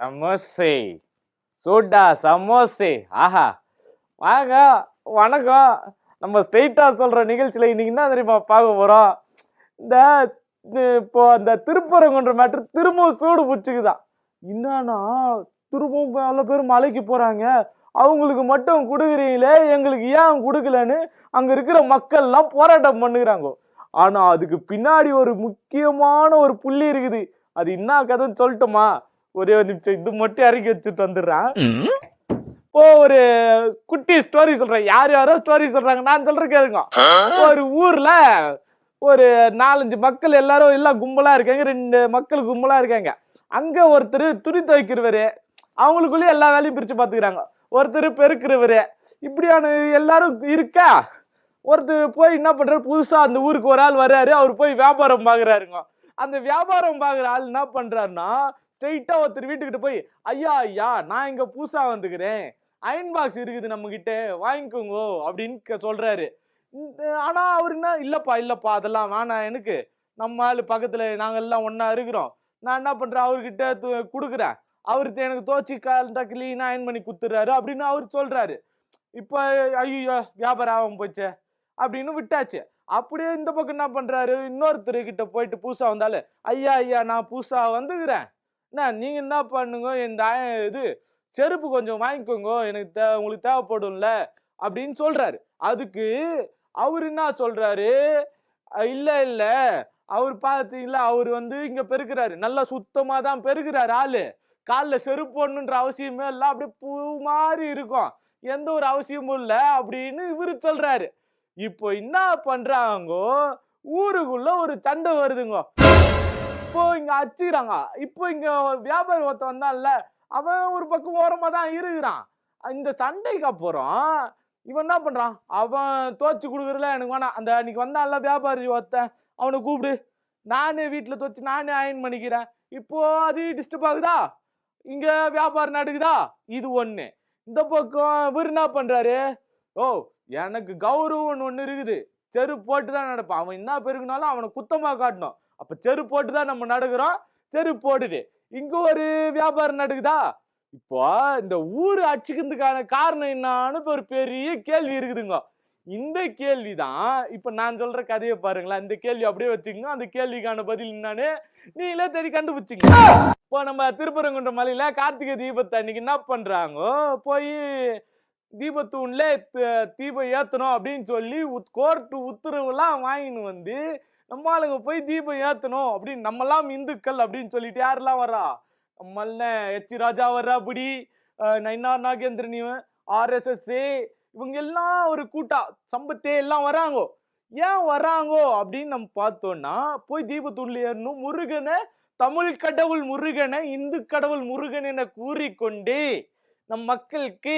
சமோசே சூடா சமோசே ஆஹா வாங்க வணக்கம். நம்ம ஸ்ட்ரெயிட்டா சொல்ற நிகழ்ச்சியில இன்னைக்கு என்ன தெரியுமா பார்க்க போறோம்? இந்த இப்போ அந்த திருப்பரங்குன்ற மேட்ரு திரும்பவும் சூடு பிடிச்சிக்குதான். என்னன்னா திரும்பவும் பல பேர் மலைக்கு போறாங்க, அவங்களுக்கு மட்டும் கொடுக்குறீங்களே எங்களுக்கு ஏன் கொடுக்கலன்னு அங்க இருக்கிற மக்கள் எல்லாம் போராட்டம் பண்ணுகிறாங்க. ஆனா அதுக்கு பின்னாடி ஒரு முக்கியமான ஒரு புள்ளி இருக்குது. அது என்ன கதைன்னு சொல்லட்டுமா? ஒரே ஒரு நிமிஷம் இது மட்டும் இறக்கி வச்சுட்டு வந்துடுறேன். இப்போ ஒரு குட்டி ஸ்டோரி சொல்றேன். யார் யாரோ ஸ்டோரி சொல்றாங்க, நான் சொல்றேன் கேளுங்க. ஒரு ஊர்ல ஒரு 4-5 மக்கள் எல்லாரும் எல்லாம் கும்பலா இருக்காங்க. 2 மக்கள் கும்பலா இருக்காங்க. அங்க ஒருத்தர் துணி துவைக்கிறவரு, அவங்களுக்குள்ளே எல்லா வேலையும் பிரிச்சு பாத்துக்கிறாங்க. ஒருத்தர் பெருக்கிறவரு, இப்படியான எல்லாரும் இருக்கா. ஒருத்தர் போய் என்ன பண்றாரு, புதுசா அந்த ஊருக்கு ஒரு ஆள் வர்றாரு. அவர் போய் வியாபாரம் பாக்குறாருங்க. அந்த வியாபாரம் பாக்குற ஆள் என்ன பண்றாருன்னா, ஸ்ட்ரெயிட்டா ஒருத்தர் வீட்டுக்கிட்ட போய், ஐயா ஐயா நான் இங்க புதுசா வந்துக்கிறேன், அயன் பாக்ஸ் இருக்குது நம்ம கிட்ட வாங்கிக்கோங்க அப்படின்னு சொல்றாரு. ஆனா அவரு என்ன, இல்லப்பா இல்லப்பா அதெல்லாம் வேணாம் எனக்கு, நம்ம ஆளு பக்கத்துல நாங்க எல்லாம் ஒன்னா இருக்கிறோம், நான் என்ன பண்றேன் அவர்கிட்ட குடுக்குறேன், அவருக்கு எனக்கு தோச்சி கிளீனா அயன் பண்ணி குத்துறாரு அப்படின்னு அவர் சொல்றாரு. இப்ப ஐயோ வியாபாரம் ஆகாம போச்சு அப்படின்னு விட்டாச்சு. அப்படியே இந்த பக்கம் என்ன பண்றாரு, இன்னொருத்தர் கிட்ட போயிட்டு புதுசா வந்தாலும், ஐயா ஐயா நான் புதுசா வந்துக்கிறேன், என்ன நீங்க என்ன பண்ணுங்க, இந்த இது செருப்பு கொஞ்சம் வாங்கிக்கோங்க, எனக்கு உங்களுக்கு தேவைப்படும்ல அப்படின்னு சொல்றாரு. அதுக்கு அவரு என்ன சொல்றாரு, இல்ல இல்ல அவர் பாத்தீங்களா அவர் இங்க பெருக்கிறாரு, நல்லா சுத்தமா தான் பெருக்கிறாரு ஆளு, கால்ல செருப்பு போடணுன்ற அவசியமே இல்ல, அப்படியே பூ மாதிரி இருக்கும், எந்த ஒரு அவசியமும் இல்ல அப்படின்னு இவரு சொல்றாரு. இப்போ என்ன பண்றாங்கோ, ஊருக்குள்ள ஒரு சண்டை வருதுங்க. இப்போ இங்க அடிச்சுக்கிறாங்க. இப்போ இங்க வியாபாரி ஒருத்தன் வந்தான்ல, அவன் ஒரு பக்கம் ஓரமா தான் இருக்கிறான். இந்த சண்டைக்கு அப்புறம் இவன் என்ன பண்றான், அவன் தோச்சு கொடுக்குறதுல எனக்கு வேணாம், அந்த அன்னைக்கு வந்தான்ல வியாபாரி ஒருத்தன், அவனை கூப்பிடு, நானே வீட்டுல தோச்சு நானே அயன் பண்ணிக்கிறேன். இப்போ அது டிஸ்டர்ப் ஆகுதா, இங்க வியாபாரம் நடக்குதா, இது ஒண்ணு. இந்த பக்கம் இவர் என்ன பண்றாரு, ஓ எனக்கு கௌரவம் ஒண்ணு இருக்குது, செருப்பு போட்டு தான் நடப்பான், அவன் என்ன பெருகுனாலும் அவனை குத்தமா காட்டணும், அப்ப செருப்பு போட்டு தான் நம்ம நடக்கிறோம், செருப்பு போட்டுது. இங்க ஒரு வியாபாரம் நடக்குதா. இப்போ இந்த ஊரு அடிச்சுக்கிறதுக்கான காரணம் என்னன்னு ஒரு பெரிய கேள்வி இருக்குதுங்க. இந்த கேள்விதான் இப்ப நான் சொல்ற கதையை பாருங்களேன். இந்த கேள்வி அப்படியே வச்சுக்கோங்க, அந்த கேள்விக்கான பதில் என்னன்னு நீங்களே தேடி கண்டுபிடிச்சிங்க. இப்போ நம்ம திருப்பரங்குன்ற மலையில கார்த்திகை தீபத்தை அன்னைக்கு என்ன பண்றாங்க, போய் தீபத்தூண்ல தீபம் ஏத்தணும் அப்படின்னு சொல்லி கோர்ட்டு உத்தரவுலாம் வாங்கின்னு வந்து நம்ம ஆளுங்க போய் தீபம் ஏத்தணும் அப்படின்னு, நம்ம எல்லாம் இந்துக்கள் அப்படின்னு சொல்லிட்டு யாரெல்லாம் வர்றா, நம்மள எச் ராஜா வர்றா, அப்படி நயினார் நாகேந்திரன், RSS, இவங்க எல்லாம் ஒரு கூட்டா சம்பத்தே எல்லாம் வராங்கோ. ஏன் வராங்கோ அப்படின்னு நம்ம பார்த்தோம்னா, போய் தீபத்தூண்ல ஏறணும், முருகனை, தமிழ் கடவுள் முருகனை இந்து கடவுள் முருகன் என கூறிக்கொண்டு நம் மக்களுக்கு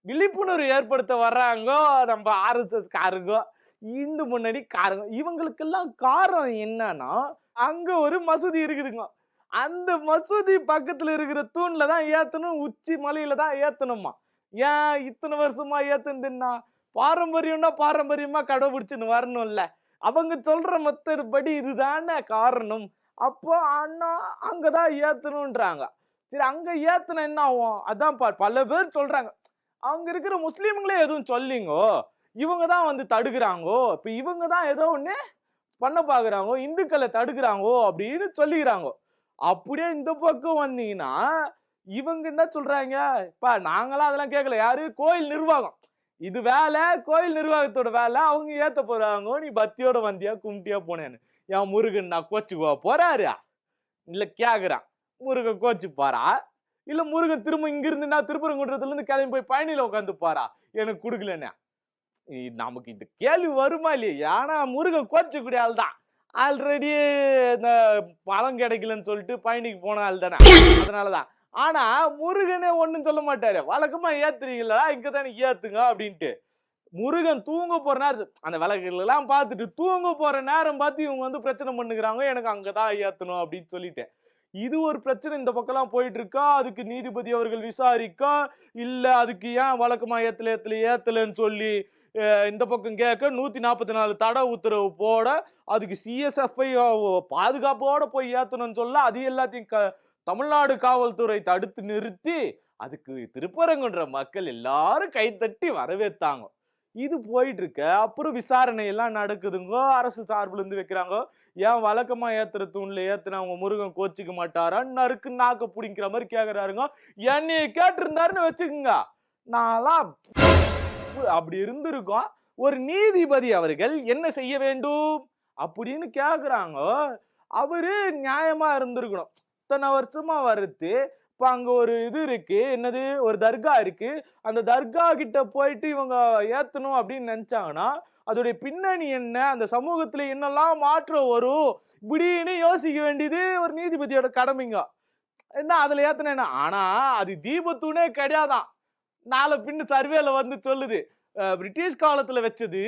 விழிப்புணர்வு ஏற்படுத்த வர்றாங்கோ நம்ம RSS காரங்க, இந்து முன்னாடி காரங்க. இவங்களுக்கெல்லாம் காரணம் என்னன்னா, அங்க ஒரு மசூதி இருக்குதுங்க, அந்த மசூதி பக்கத்துல இருக்கிற தூண்ல தான் ஏத்தணும், உச்சி மலையில தான் ஏத்தணுமா. ஏன் இத்தனை வருஷமா ஏத்துனா, பாரம்பரியம்னா பாரம்பரியமா கடைபிடிச்சுன்னு வரணும்ல, அவங்க சொல்ற மெத்தட் படி இதுதானே காரணம். அப்போ அண்ணா அங்கதான் ஏத்தணும்ன்றாங்க. சரி அங்க ஏத்தன என்ன ஆகும், அதான் பல பேர் சொல்றாங்க. அவங்க இருக்கிற முஸ்லீம்களே எதுவும் சொல்லிங்கோ, இவங்க தான் தடுக்கிறாங்கோ, இப்ப இவங்க தான் ஏதோ ஒண்ணு பண்ண பாக்குறாங்க, இந்துக்களை தடுக்கிறாங்கோ அப்படின்னு சொல்லிக்கிறாங்க. அப்படியே இந்த பக்கம் வந்தீங்கன்னா இவங்க என்ன சொல்றாங்க, இப்ப நாங்களாம் அதெல்லாம் கேட்கல, யாரு, கோயில் நிர்வாகம், இது வேலை, கோயில் நிர்வாகத்தோட வேலை, அவங்க ஏத்த போறாங்க. நீ பக்தியோட வந்தியா கும்பிட்டியா போனேன்னு, என் முருகன் நான் கோச்சுக்குவா போறாரு இல்ல கேக்குறான், முருகன் கோச்சு பாரா, இல்ல முருகன் திரும்ப இங்க இருந்து திருப்பரங்குன்றத்துல இருந்து கிளம்பி போய் பயணியில உட்காந்து பாரா எனக்கு கொடுக்கலன்னு. நமக்கு இந்த கேள்வி வருமா இல்லையா, ஆனா முருகன் கோச்சக்கூடிய ஆள் தான், ஆல்ரெடி இந்த பழம் கிடைக்கலன்னு சொல்லிட்டு பயணிக்கு போன ஆள் தானே, அதனாலதான். ஆனா முருகனே ஒண்ணும் சொல்ல மாட்டாரு, வழக்கமா ஏத்துறீங்களா இங்கதானே ஏத்துங்க அப்படின்ட்டு. முருகன் தூங்க போற நேரம் அந்த விளக்குகள் எல்லாம் பார்த்துட்டு தூங்க போற நேரம் பார்த்து இவங்க பிரச்சனை பண்ணுகிறாங்க, எனக்கு அங்கதான் ஏத்தணும் அப்படின்னு சொல்லிட்டு. இது ஒரு பிரச்சனை இந்த பக்கம் எல்லாம் போயிட்டு இருக்கா. அதுக்கு நீதிபதி அவர்கள் விசாரிக்கா, இல்ல அதுக்கு ஏன் வழக்கமா ஏத்தலன்னு சொல்லி இந்த பக்கம் கேட்க 144 தடை உத்தரவு போட, அதுக்கு CSFI பாதுகாப்போட போய் ஏத்தணும்னு சொல்ல, அது எல்லாத்தையும் தமிழ்நாடு காவல்துறை தடுத்து நிறுத்தி அதுக்கு திருப்பரங்குன்ற மக்கள் எல்லாரும் கைத்தட்டி வரவேற்றாங்க. இது போயிட்டு இருக்க அப்புறம் விசாரணை எல்லாம் நடக்குதுங்க. அரசு சார்புல இருந்து வைக்கிறாங்க. ஏன் வழக்கமா ஏத்துற தூண்ல ஏத்துனா அவங்க முருகன் கோச்சிக்க மாட்டாரா, நறுக்கு நாக்க புடிங்கிற மாதிரி கேக்குறாருங்க. என்னைய கேட்டு இருந்தாருன்னு வச்சுக்கோங்க, நான்லாம் அப்படி இருந்திருக்கோம். ஒரு நீதிபதி அவர்கள் என்ன செய்ய வேண்டும் அப்படின்னு கேக்குறாங்க. அவரு நியாயமா இருந்திருக்கணும். இத்தனை வருஷமா வருது. இப்ப அங்க ஒரு இது இருக்கு, என்னது, ஒரு தர்கா இருக்கு. அந்த தர்கா கிட்ட போயிட்டு இவங்க ஏத்தணும் அப்படின்னு நினைச்சாங்கன்னா அதோடைய பின்னணி என்ன, அந்த சமூகத்துல என்னெல்லாம் மாற்றம் வரும் இப்படின்னு யோசிக்க வேண்டியது ஒரு நீதிபதியோட கடமைங்க. என்ன அதுல ஏத்தன, ஆனா அது தீபத்தூணே கிடையாதான். நாளை பின்னு சர்வேல வந்து சொல்லுது, பிரிட்டிஷ் காலத்துல வச்சது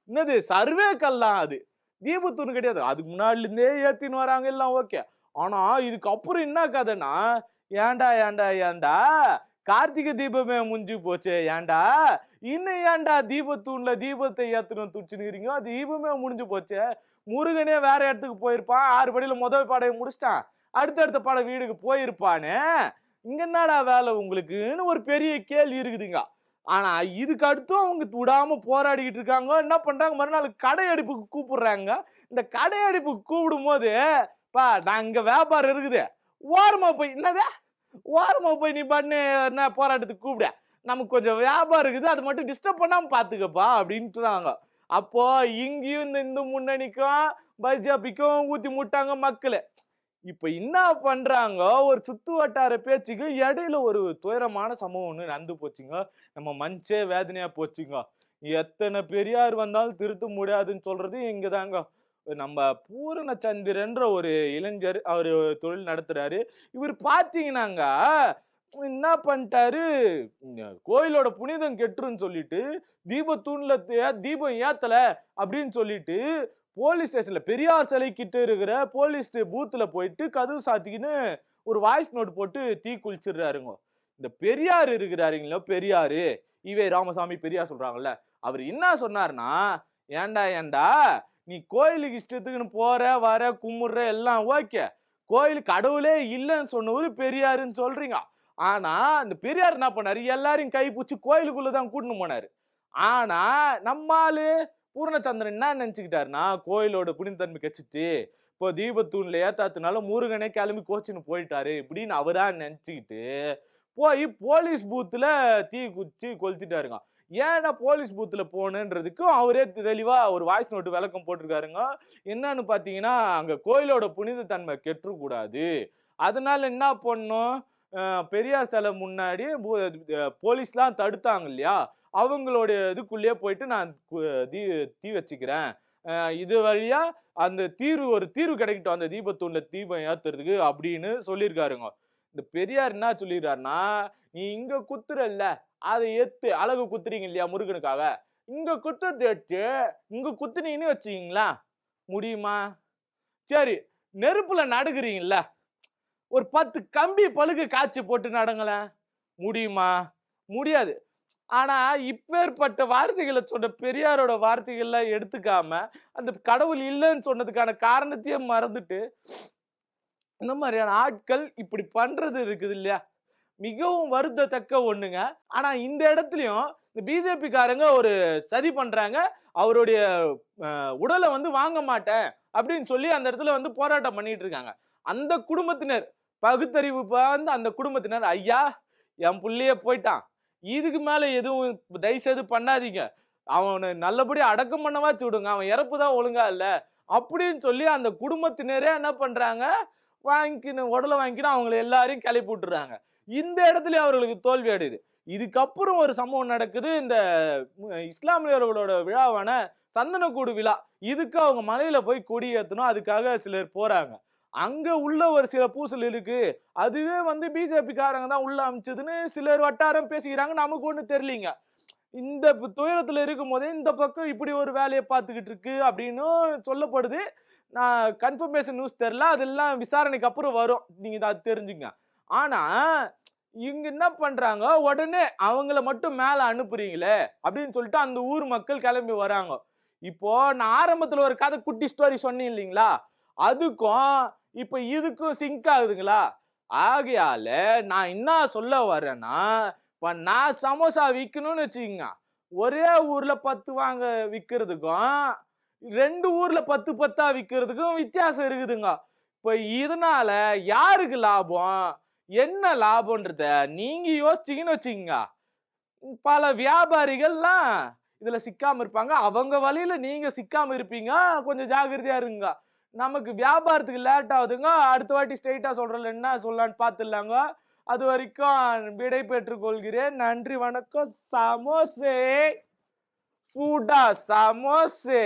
என்னது சர்வே கல்லாம், அது தீபத்தூண் கிடையாது. அதுக்கு முன்னாடில இருந்தே ஏத்தின்னு வராங்க எல்லாம் ஓகே. ஆனா இதுக்கு அப்புறம் என்ன கதைன்னா, ஏன்டா ஏன்டா ஏன்டா கார்த்திகை தீபமே முடிஞ்சு போச்சு, ஏன்டா இன்னும் ஏன்டா தீபத்தூண்ல தீபத்தை ஏத்தணும் துடிச்சுக்கிறீங்க, தீபமே முடிஞ்சு போச்சு. முருகனே வேற இடத்துக்கு போயிருப்பான், 6 படியில முதல் பாடையை முடிச்சிட்டான், அடுத்தடுத்த பாட வீடுக்கு போயிருப்பானே, இங்க என்னடா வேலை உங்களுக்குன்னு ஒரு பெரிய கேள்வி இருக்குதுங்க. ஆனா இதுக்கு அடுத்தும் அவங்க விடாம போராடிக்கிட்டு இருக்காங்க. என்ன பண்றாங்க, மறுநாள் கடை அடிப்புக்கு கூப்பிடுறாங்க. இந்த கடை அடிப்புக்கு கூப்பிடும் போது, பா நான் இங்க வியாபாரம் இருக்குது, ஓரமா போய் என்னது ஓரமா போய் நீ பண்ணு என்ன போராட்டத்துக்கு கூப்பிட, நமக்கு கொஞ்சம் வியாபாரம் இருக்குது, அது மட்டும் டிஸ்டர்ப் பண்ணாம பாத்துக்கப்பா அப்படின்ட்டுறாங்க. அப்போ இங்கேயும் இந்த இந்து முன்னணிக்கும் பிஜேபிக்கும் ஊத்தி முட்டாங்க மக்கள். இப்ப என்ன பண்றாங்க, ஒரு சுத்து வட்டார பேச்சுக்கு இடையில ஒரு துயரமான சம்பவம் ஒண்ணு நடந்து போச்சுங்க. நம்ம மனசே வேதனையா போச்சுங்க. எத்தனை பெரியார் வந்தாலும் திருத்த முடியாதுன்னு சொல்றது இங்கதாங்க. நம்ம பூரணச்சந்திரன்ற ஒரு இளைஞர், அவரு தொழில் நடத்துறாரு. இவர் பாத்தீங்கன்னாங்க என்ன பண்ணிட்டாரு, கோயிலோட புனிதம் கெட்டுருன்னு சொல்லிட்டு தீபத்தூண்ல தீபம் ஏத்தல அப்படின்னு சொல்லிட்டு போலீஸ் ஸ்டேஷன்ல பெரியார் சிலை கிட்ட இருக்கிற போலீஸ் பூத்துல போயிட்டு கதவு சாத்திக்கின்னு ஒரு வாய்ஸ் நோட் போட்டு தீ குளிச்சிடுறாருங்க. இந்த பெரியார் இருக்கிறாருங்களோ, பெரியாரு ஈவே ராமசாமி பெரியார் சொல்றாங்கல்ல, அவர் என்ன சொன்னார்னா, ஏன்டா ஏன்டா நீ கோயிலுக்கு இஷ்டத்துக்குன்னு போற வர கும்பிடுற எல்லாம் ஓகே, கோயில் கடவுளே இல்லைன்னு சொன்னவரு பெரியாருன்னு சொல்றீங்க. ஆனா இந்த பெரியார் என்ன பண்ணாரு, எல்லாரையும் கை பூச்சி கோயிலுக்குள்ளதான் கூட்டின்னு போனாரு. ஆனா நம்மாலு பூர்ணச்சந்திரன் என்ன நினைச்சுக்கிட்டாருன்னா, கோயிலோட புனிதன்மை கட்சிட்டு இப்போ தீபத்தூண்ல ஏத்தாத்துனால முருகனே கிளம்பி கோச்சின்னு போயிட்டாரு இப்படின்னு அவரா நினைச்சுக்கிட்டு போய் போலீஸ் பூத்துல தீ குச்சி கொளுத்திட்டாருங்க. ஏன்னா போலீஸ் பூத்துல போனன்றதுக்கும் அவரே தெளிவா ஒரு வாய்ஸ் நோட்டு விளக்கம் போட்டிருக்காருங்க. என்னன்னு பாத்தீங்கன்னா, அங்க கோயிலோட புனித தன்மை கெட்டுக்கூடாது, அதனால என்ன பண்ணும், பெரியார் சிலை முன்னாடி போலீஸ்லாம் தடுத்தாங்க இல்லையா, அவங்களுடைய இதுக்குள்ளேயே போயிட்டு நான் தீ வச்சுக்கிறேன், இது வழியா அந்த ஒரு தீர்வு கிடைக்கட்டும் அந்த தீபத்தூண்ல தீபம் ஏத்துறதுக்கு அப்படின்னு சொல்லியிருக்காருங்க. இந்த பெரியார் என்ன சொல்லிடுறாருன்னா, நீ இங்க குத்துறல்ல அதை ஏத்து, அழகு குத்துறீங்க இல்லையா முருகனுக்காக, இங்க குத்துறது எடுத்து இங்க குத்துனீங்கன்னு வச்சுக்கீங்களா முடியுமா, சரி நெருப்புல நடுக்குறீங்கல்ல, ஒரு 10 கம்பி பழுகு காய்ச்சி போட்டு நடங்கள முடியுமா, முடியாது. ஆனா இப்பேற்பட்ட வார்த்தைகளை சொன்ன பெரியாரோட வார்த்தைகள்ல எடுத்துக்காம அந்த கடவுள் இல்லைன்னு சொன்னதுக்கான காரணத்தையே மறந்துட்டு இந்த மாதிரியான ஆட்கள் இப்படி பண்றது இருக்குது இல்லையா, மிகவும் வருத்தத்தக்க ஒண்ணுங்க. ஆனா இந்த இடத்துலயும் இந்த பிஜேபி காரங்க ஒரு சதி பண்றாங்க. அவருடைய உடலை வந்து வாங்க மாட்டேன் அப்படின்னு சொல்லி அந்த இடத்துல வந்து போராட்டம் பண்ணிட்டு இருக்காங்க. அந்த குடும்பத்தினர், பகுத்தறிவு வந்து அந்த குடும்பத்தினர், ஐயா என் புள்ளைய போயிட்டான், இதுக்கு மேல எதுவும் தயவு செய்து பண்ணாதீங்க, அவனை நல்லபடி அடக்கம் பண்ணவாச்சு விடுங்க, அவன் இறப்பு தான் ஒழுங்கா இல்ல அப்படின்னு சொல்லி அந்த குடும்பத்தினரே என்ன பண்றாங்க, வாங்கிக்கணும் உடலை வாங்கிக்கணும் அவங்களை எல்லாரையும் கிளப்பி விட்டுறாங்க. இந்த இடத்துல அவர்களுக்கு தோல்வி அடையுது. இதுக்கப்புறம் ஒரு சம்பவம் நடக்குது. இந்த இஸ்லாமியர்களோட விழாவான சந்தனக்கூடு விழா, இதுக்கு அவங்க மலையில போய் கொடி ஏத்தணும், அதுக்காக சிலர் போறாங்க. அங்க உள்ள ஒரு சில பூசல் இருக்கு, அதுவே வந்து பிஜேபி காரங்க தான் உள்ள அமைச்சதுன்னு சிலர் வட்டாரம் பேசிக்கிறாங்க. நமக்கு ஒண்ணு தெரியலீங்க. இந்த துயரத்துல இருக்கும் போதே இந்த பக்கம் இப்படி ஒரு வேலையை பார்த்துக்கிட்டு இருக்கு அப்படின்னு சொல்லப்படுது. நான் கன்ஃபர்மேஷன் நியூஸ் தெரியல, அதெல்லாம் விசாரணைக்கு அப்புறம் வரும், நீங்க அதை தெரிஞ்சுங்க. ஆனா இங்க என்ன பண்றாங்க, உடனே அவங்கள மட்டும் மேல அனுப்புறீங்களே அப்படின்னு சொல்லிட்டு அந்த ஊர் மக்கள் கிளம்பி வராங்க. இப்போ நான் ஆரம்பத்துல ஒரு கதை குட்டி ஸ்டோரி சொன்னேன் இல்லைங்களா, அதுக்கும் இப்ப இதுக்கும் சிங்க் ஆகுதுங்களா, ஆகையால நான் என்ன சொல்ல வரேன்னா, இப்ப நான் சமோசா விக்கணும்னு வச்சுக்கங்க, ஒரே ஊர்ல 10 வாங்க விக்கிறதுக்கும் 2 ஊர்ல 10 10ஆ விக்கிறதுக்கும் வித்தியாசம் இருக்குதுங்க. இப்ப இதனால யாருக்கு லாபம், என்ன லாபம்ன்றத நீங்க யோசிச்சீங்கன்னு வச்சுக்கங்க, பல வியாபாரிகள்லாம் இதுல சிக்காம இருப்பாங்க. அவங்க வழியில நீங்க சிக்காம இருப்பீங்க. கொஞ்சம் ஜாக்கிரதையா இருங்க. நமக்கு வியாபாரத்துக்கு லேட் ஆகுதுங்க. அடுத்த வாட்டி ஸ்ட்ரெயிட்டா சொல்றேன்ல, என்ன சொல்லலான்னு பார்த்துடலாங்க. அது வரைக்கும் விடை பெற்றுக் கொள்கிறேன். நன்றி, வணக்கம். சமோசே சூடா சமோசே.